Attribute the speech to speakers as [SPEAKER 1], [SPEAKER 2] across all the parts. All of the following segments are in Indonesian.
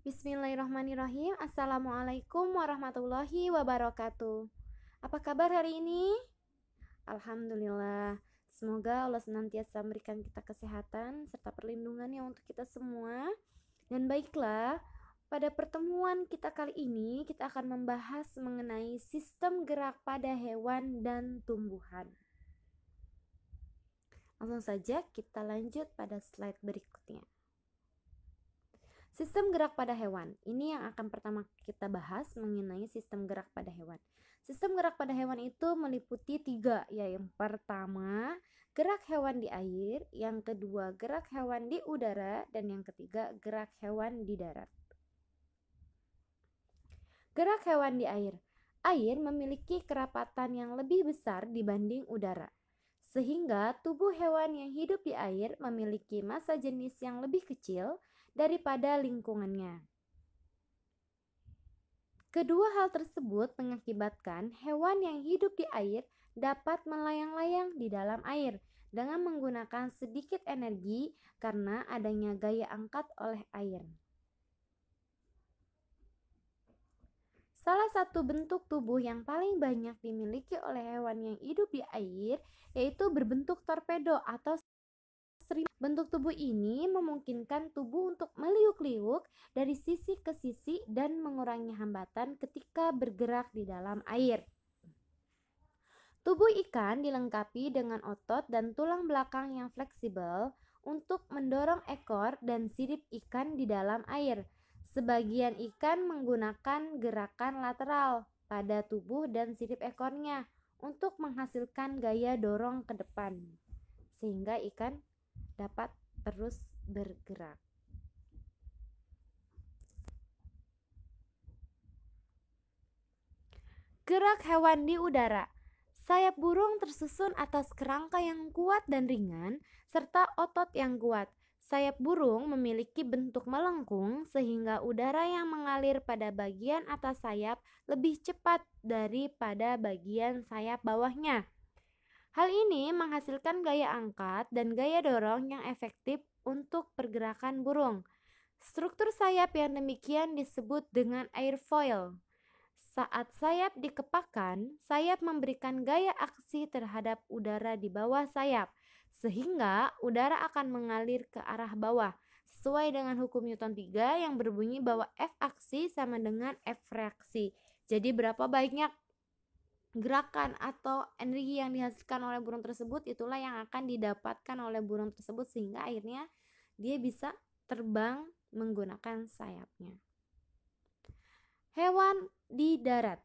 [SPEAKER 1] Bismillahirrahmanirrahim. Assalamualaikum warahmatullahi wabarakatuh. Apa kabar hari ini? Alhamdulillah. Semoga Allah senantiasa memberikan kita kesehatan serta perlindungannya untuk kita semua. Dan baiklah, pada pertemuan kita kali ini kita akan membahas mengenai sistem gerak pada hewan dan tumbuhan. Langsung saja kita lanjut pada slide berikutnya. Sistem gerak pada hewan. Ini yang akan pertama kita bahas mengenai sistem gerak pada hewan. Sistem gerak pada hewan itu meliputi 3, yaitu yang pertama gerak hewan di air, yang kedua gerak hewan di udara, dan yang ketiga gerak hewan di darat. Gerak hewan di air. Air memiliki kerapatan yang lebih besar dibanding udara, sehingga tubuh hewan yang hidup di air memiliki massa jenis yang lebih kecil daripada lingkungannya. Kedua hal tersebut mengakibatkan hewan yang hidup di air dapat melayang-layang di dalam air dengan menggunakan sedikit energi karena adanya gaya angkat oleh air. Salah satu bentuk tubuh yang paling banyak dimiliki oleh hewan yang hidup di air yaitu berbentuk torpedo atau bentuk tubuh ini memungkinkan tubuh untuk meliuk-liuk dari sisi ke sisi dan mengurangi hambatan ketika bergerak di dalam air. Tubuh ikan dilengkapi dengan otot dan tulang belakang yang fleksibel untuk mendorong ekor dan sirip ikan di dalam air. Sebagian ikan menggunakan gerakan lateral pada tubuh dan sirip ekornya untuk menghasilkan gaya dorong ke depan, sehingga ikan dapat terus bergerak. Gerak hewan di udara. Sayap burung tersusun atas kerangka yang kuat dan ringan serta otot yang kuat. Sayap burung memiliki bentuk melengkung sehingga udara yang mengalir pada bagian atas sayap lebih cepat daripada bagian sayap bawahnya. Hal ini menghasilkan gaya angkat dan gaya dorong yang efektif untuk pergerakan burung. Struktur sayap yang demikian disebut dengan airfoil. Saat sayap dikepakkan, sayap memberikan gaya aksi terhadap udara di bawah sayap, sehingga udara akan mengalir ke arah bawah, sesuai dengan hukum Newton 3 yang berbunyi bahwa F aksi sama dengan F reaksi. Jadi berapa banyak gerakan atau energi yang dihasilkan oleh burung tersebut, itulah yang akan didapatkan oleh burung tersebut sehingga akhirnya dia bisa terbang menggunakan sayapnya. Hewan di darat.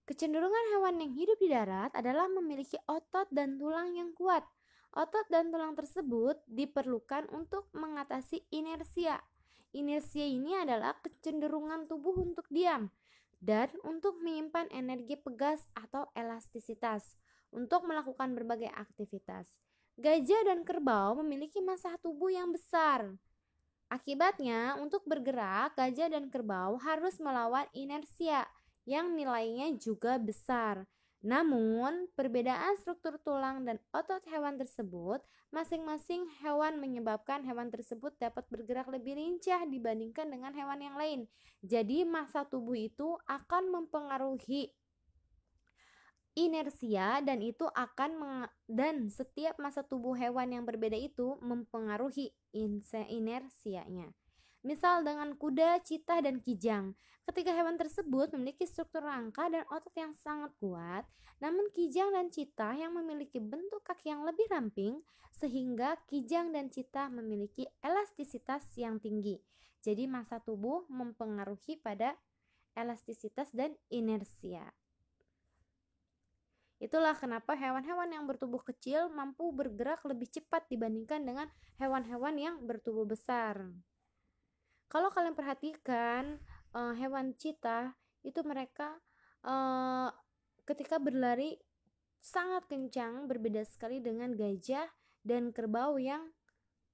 [SPEAKER 1] Kecenderungan hewan yang hidup di darat adalah memiliki otot dan tulang yang kuat. Otot dan tulang tersebut diperlukan untuk mengatasi inersia. Inersia ini adalah kecenderungan tubuh untuk diam dan untuk menyimpan energi pegas atau elastisitas untuk melakukan berbagai aktivitas. Gajah dan kerbau memiliki massa tubuh yang besar. Akibatnya, untuk bergerak, gajah dan kerbau harus melawan inersia yang nilainya juga besar. Namun, perbedaan struktur tulang dan otot hewan tersebut masing-masing hewan menyebabkan hewan tersebut dapat bergerak lebih lincah dibandingkan dengan hewan yang lain. Jadi, massa tubuh itu akan mempengaruhi inersia dan setiap massa tubuh hewan yang berbeda itu mempengaruhi inersianya. Misal dengan kuda, cheetah, dan kijang. Ketika hewan tersebut memiliki struktur rangka dan otot yang sangat kuat, namun kijang dan cheetah yang memiliki bentuk kaki yang lebih ramping, sehingga kijang dan cheetah memiliki elastisitas yang tinggi. Jadi massa tubuh mempengaruhi pada elastisitas dan inersia. Itulah kenapa hewan-hewan yang bertubuh kecil mampu bergerak lebih cepat dibandingkan dengan hewan-hewan yang bertubuh besar. Kalau kalian perhatikan hewan cheetah itu mereka ketika berlari sangat kencang, berbeda sekali dengan gajah dan kerbau yang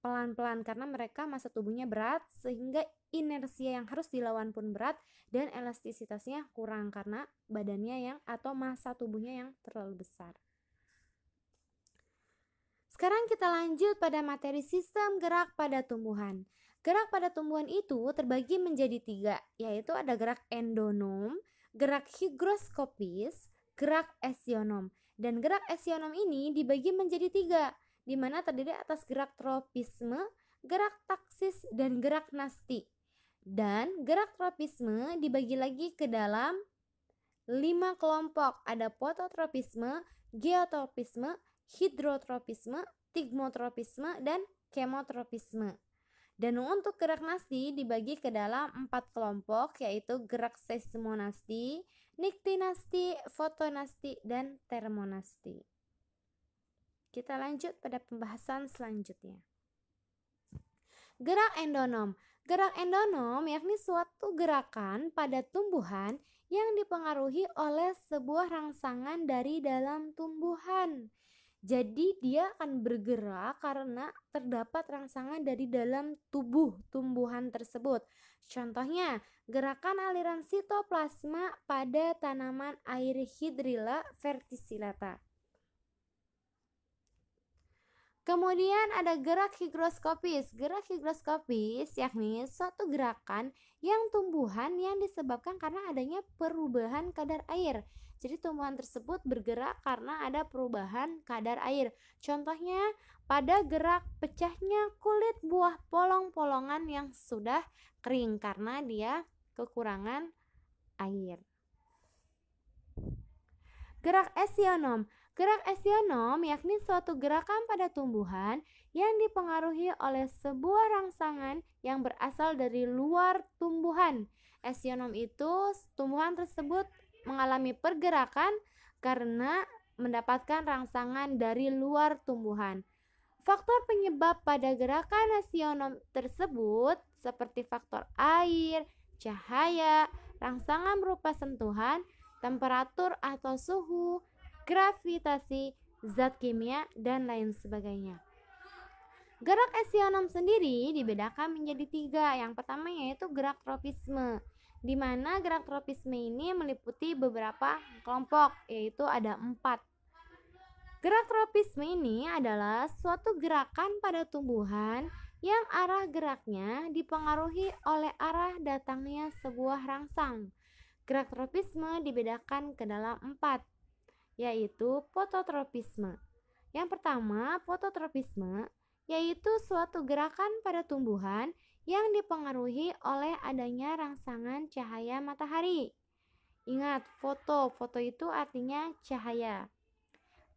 [SPEAKER 1] pelan-pelan karena mereka massa tubuhnya berat sehingga inersia yang harus dilawan pun berat dan elastisitasnya kurang karena badannya yang atau massa tubuhnya yang terlalu besar. Sekarang kita lanjut pada materi sistem gerak pada tumbuhan. Gerak pada tumbuhan itu terbagi menjadi 3, yaitu ada gerak endonom, gerak higroskopis, gerak esionom. Dan gerak esionom ini dibagi menjadi 3, di mana terdiri atas gerak tropisme, gerak taksis, dan gerak nasti. Dan gerak tropisme dibagi lagi ke dalam 5 kelompok. Ada fototropisme, geotropisme, hidrotropisme, tigmotropisme, dan kemotropisme. Dan untuk gerak nasti dibagi ke dalam 4 kelompok, yaitu gerak seismonasti, niktinasti, fotonasti, dan termonasti. Kita lanjut pada pembahasan selanjutnya. Gerak endonom. Gerak endonom yakni suatu gerakan pada tumbuhan yang dipengaruhi oleh sebuah rangsangan dari dalam tumbuhan. Jadi dia akan bergerak karena terdapat rangsangan dari dalam tubuh tumbuhan tersebut. Contohnya, gerakan aliran sitoplasma pada tanaman air Hydrilla verticillata. Kemudian ada gerak higroskopis. Gerak higroskopis yakni suatu gerakan yang tumbuhan yang disebabkan karena adanya perubahan kadar air. Jadi tumbuhan tersebut bergerak karena ada perubahan kadar air. Contohnya pada gerak pecahnya kulit buah polong-polongan yang sudah kering karena dia kekurangan air. Gerak esionom. Gerak esionom yakni suatu gerakan pada tumbuhan yang dipengaruhi oleh sebuah rangsangan yang berasal dari luar tumbuhan. Esionom itu tumbuhan tersebut mengalami pergerakan karena mendapatkan rangsangan dari luar tumbuhan. Faktor penyebab pada gerakan esionom tersebut seperti faktor air, cahaya, rangsangan berupa sentuhan, temperatur atau suhu, gravitasi, zat kimia, dan lain sebagainya. Gerak esionom sendiri dibedakan menjadi 3. Yang pertama yaitu gerak tropisme, di mana gerak tropisme ini meliputi beberapa kelompok, yaitu ada 4. Gerak tropisme ini adalah suatu gerakan pada tumbuhan yang arah geraknya dipengaruhi oleh arah datangnya sebuah rangsang. Gerak tropisme dibedakan ke dalam 4, yaitu fototropisme. Yang pertama, fototropisme yaitu suatu gerakan pada tumbuhan yang dipengaruhi oleh adanya rangsangan cahaya matahari. Ingat, foto itu artinya cahaya.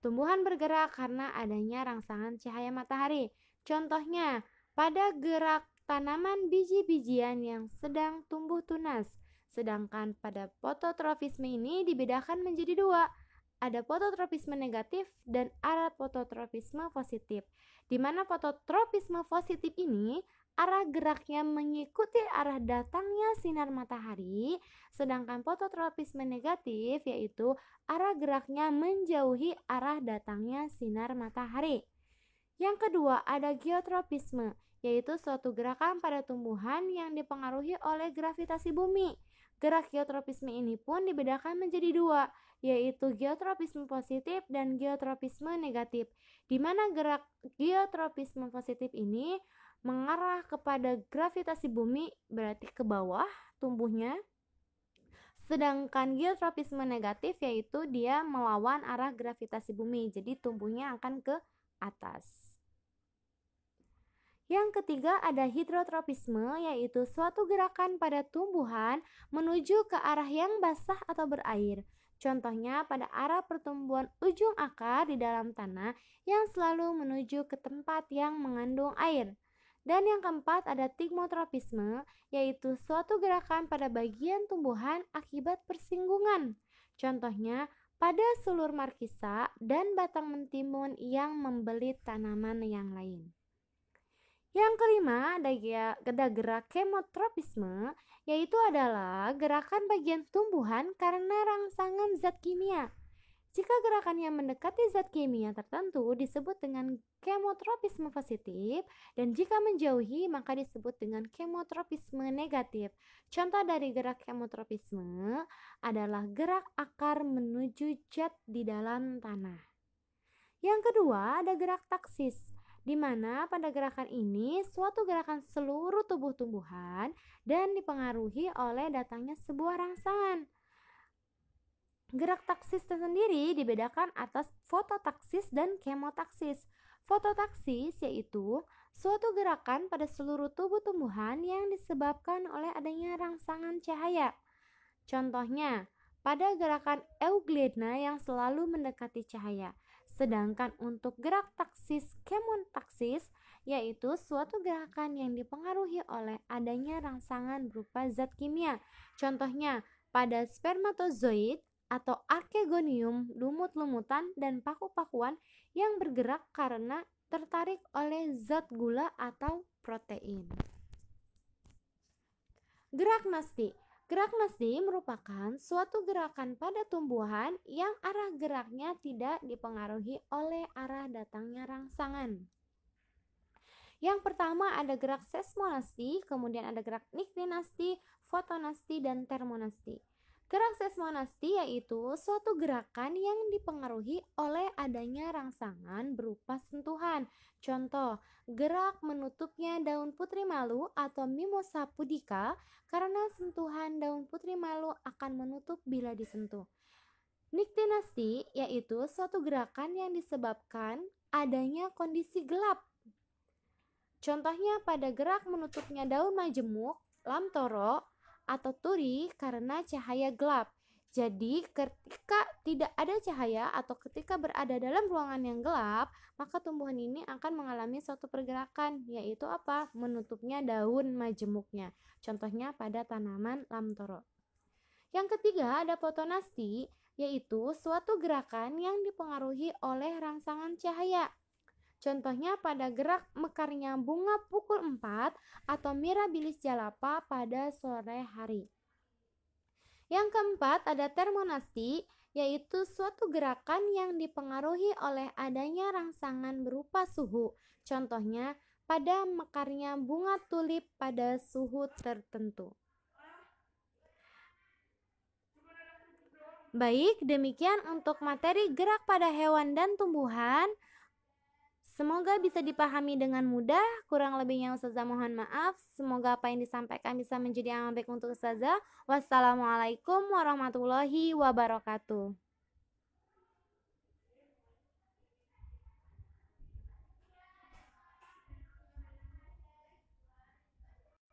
[SPEAKER 1] Tumbuhan bergerak karena adanya rangsangan cahaya matahari. Contohnya, pada gerak tanaman biji-bijian yang sedang tumbuh tunas. Sedangkan pada fototropisme ini dibedakan menjadi 2. Ada fototropisme negatif dan ada fototropisme positif. Di mana fototropisme positif ini arah geraknya mengikuti arah datangnya sinar matahari, sedangkan fototropisme negatif yaitu arah geraknya menjauhi arah datangnya sinar matahari. Yang kedua ada geotropisme, yaitu suatu gerakan pada tumbuhan yang dipengaruhi oleh gravitasi bumi. Gerak geotropisme ini pun dibedakan menjadi 2, yaitu geotropisme positif dan geotropisme negatif, di mana gerak geotropisme positif ini mengarah kepada gravitasi bumi, berarti ke bawah tumbuhnya. Sedangkan geotropisme negatif yaitu dia melawan arah gravitasi bumi, jadi tumbuhnya akan ke atas. Yang ketiga ada hidrotropisme, yaitu suatu gerakan pada tumbuhan menuju ke arah yang basah atau berair. Contohnya pada arah pertumbuhan ujung akar di dalam tanah yang selalu menuju ke tempat yang mengandung air. Dan yang keempat ada tigmotropisme, yaitu suatu gerakan pada bagian tumbuhan akibat persinggungan. Contohnya pada sulur markisa dan batang mentimun yang membelit tanaman yang lain. Yang kelima ada gerak kemotropisme, yaitu adalah gerakan bagian tumbuhan karena rangsangan zat kimia. Jika gerakannya mendekati zat kimia tertentu disebut dengan kemotropisme positif, dan jika menjauhi maka disebut dengan kemotropisme negatif. Contoh dari gerak kemotropisme adalah gerak akar menuju zat di dalam tanah. Yang kedua ada gerak taksis. di mana pada gerakan ini suatu gerakan seluruh tubuh tumbuhan dan dipengaruhi oleh datangnya sebuah rangsangan. Gerak taksis tersendiri dibedakan atas fototaksis dan kemotaksis. Fototaksis yaitu suatu gerakan pada seluruh tubuh tumbuhan yang disebabkan oleh adanya rangsangan cahaya. Contohnya, pada gerakan euglena yang selalu mendekati cahaya. Sedangkan untuk gerak taksis kemotaksis yaitu suatu gerakan yang dipengaruhi oleh adanya rangsangan berupa zat kimia. Contohnya, pada spermatozoid atau archegonium, lumut-lumutan dan paku-pakuan yang bergerak karena tertarik oleh zat gula atau protein. Gerak nasti. Gerak nasti merupakan suatu gerakan pada tumbuhan yang arah geraknya tidak dipengaruhi oleh arah datangnya rangsangan. Yang pertama ada gerak seismonasti, kemudian ada gerak niktinasti, fotonasti, dan termonasti. Gerak seismonasti yaitu suatu gerakan yang dipengaruhi oleh adanya rangsangan berupa sentuhan. Contoh, gerak menutupnya daun putri malu atau Mimosa pudica karena sentuhan daun putri malu akan menutup bila disentuh. Niktinasti yaitu suatu gerakan yang disebabkan adanya kondisi gelap. Contohnya pada gerak menutupnya daun majemuk, lamtoro, atau turi karena cahaya gelap. Jadi ketika tidak ada cahaya atau ketika berada dalam ruangan yang gelap, maka tumbuhan ini akan mengalami suatu pergerakan, yaitu apa? Menutupnya daun majemuknya. Contohnya pada tanaman lamtoro. Yang ketiga ada fotonasti, yaitu suatu gerakan yang dipengaruhi oleh rangsangan cahaya. Contohnya pada gerak mekarnya bunga pukul 4 atau mirabilis jalapa pada sore hari. Yang keempat ada termonasti, yaitu suatu gerakan yang dipengaruhi oleh adanya rangsangan berupa suhu. Contohnya pada mekarnya bunga tulip pada suhu tertentu. Baik, demikian untuk materi gerak pada hewan dan tumbuhan. Semoga bisa dipahami dengan mudah. Kurang lebihnya Ustazah mohon maaf. Semoga apa yang disampaikan bisa menjadi amal baik untuk Ustazah. Wassalamualaikum warahmatullahi wabarakatuh.